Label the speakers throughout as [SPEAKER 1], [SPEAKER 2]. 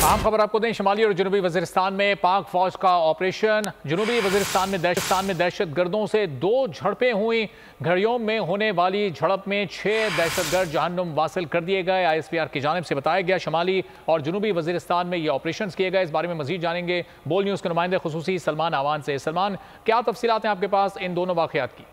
[SPEAKER 1] आम खबर आपको दें, शुमाली और जनूबी वजीरिस्तान में पाक फौज का ऑपरेशन। जनूबी वजीरिस्तान में दहशत गर्दों से 2 झड़पें हुई। घड़ियों में होने वाली झड़प में 6 दहशतगर्द जहन्नुम वासिल कर दिए गए। ISPR की जानिब से बताया गया शुमाली और जनूबी वजीरिस्तान में ये ऑपरेशन किए गए। इस बारे में मजीद जानेंगे बोल न्यूज़ के नुमाइंदे खुसूसी सलमान आवान से। सलमान, क्या तफसीलात हैं आपके पास इन दोनों वाक़यात की?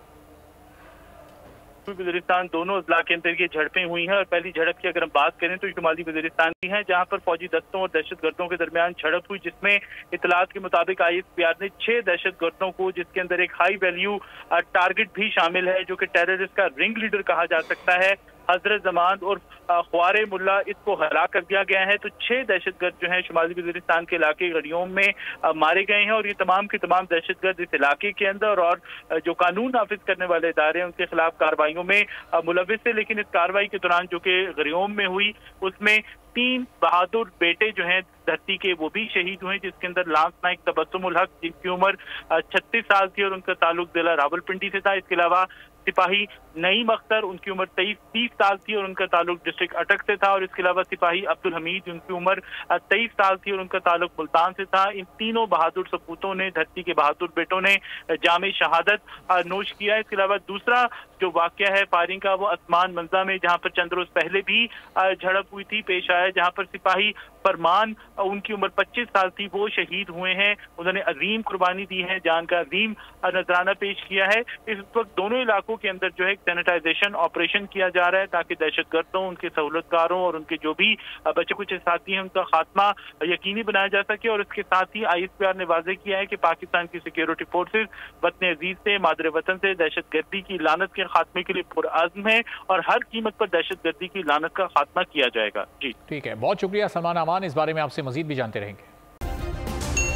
[SPEAKER 2] वजीरिस्तान दोनों अजला के अंदर ये झड़पें हुई हैं और पहली झड़प की अगर हम बात करें तो शुमाली वजीरिस्तान की है, जहां पर फौजी दस्तों और दहशतगर्दों के दरमियान झड़प हुई, जिसमें इतलात के मुताबिक ISPR ने 6 दहशतगर्दों को, जिसके अंदर एक हाई वैल्यू टारगेट भी शामिल है जो कि टेररिस्ट का रिंग लीडर कहा जा सकता है, हजरत जमान और ख्वारे मुल्ला, इसको हला कर दिया गया है। तो 6 दहशतगर्द जो हैं शुमाली वजीरिस्तान के इलाके गड़ियों में मारे गए हैं और ये तमाम के तमाम दहशतगर्द इस इलाके के अंदर और जो कानून नाफिज करने वाले इदारे हैं उनके खिलाफ कार्रवाइयों में मुलविस है। लेकिन इस कार्रवाई के दौरान जो कि गड़ियों में हुई उसमें 3 बहादुर बेटे जो हैं धरती के वो भी शहीद हुए, जिसके अंदर लांस नाइक तबस्सुमुल हक, जिनकी उम्र 36 साल थी और उनका ताल्लुक जिला रावलपिंडी से था। इसके अलावा सिपाही नईम अख्तर, उनकी उम्र 30 साल थी और उनका ताल्लुक डिस्ट्रिक्ट अटक से था। और इसके अलावा सिपाही अब्दुल हमीद, उनकी उम्र 23 साल थी और उनका ताल्लुक मुल्तान से था। इन तीनों बहादुर सपूतों ने, धरती के बहादुर बेटों ने जामे शहादत नोश किया। इसके अलावा दूसरा जो वाकया है फायरिंग का, वो आसमान मंजा में, जहां पर चंद रोज पहले भी झड़प हुई थी, पेश आया, जहां पर सिपाही फरमान, उनकी उम्र 25 साल थी, वो शहीद हुए हैं। उन्होंने अजीम कुर्बानी दी है, जान का अजीम नजराना पेश किया है। इस वक्त दोनों इलाकों के अंदर जो है सैनिटाइजेशन ऑपरेशन किया जा रहा है ताकि दहशतगर्दों, उनके सहूलतकारों और उनके जो भी बच्चे कुछ साथी हैं उनका खात्मा यकीनी बनाया जा सके। और इसके साथ ही ISPR ने वाजे किया है कि पाकिस्तान की सिक्योरिटी फोर्सेज वतन अजीज से, मादरे वतन से दहशतगर्दी की लानत के खात्मे के लिए पुरअज़्म है और हर कीमत पर दहशतगर्दी की लानत का खात्मा किया जाएगा। जी
[SPEAKER 1] ठीक है, बहुत शुक्रिया सलमान आवान, इस बारे में आपसे मजीद भी जानते रहेंगे।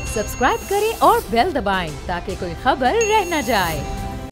[SPEAKER 3] सब्सक्राइब करें और बेल दबाएं ताकि कोई खबर रह न जाए।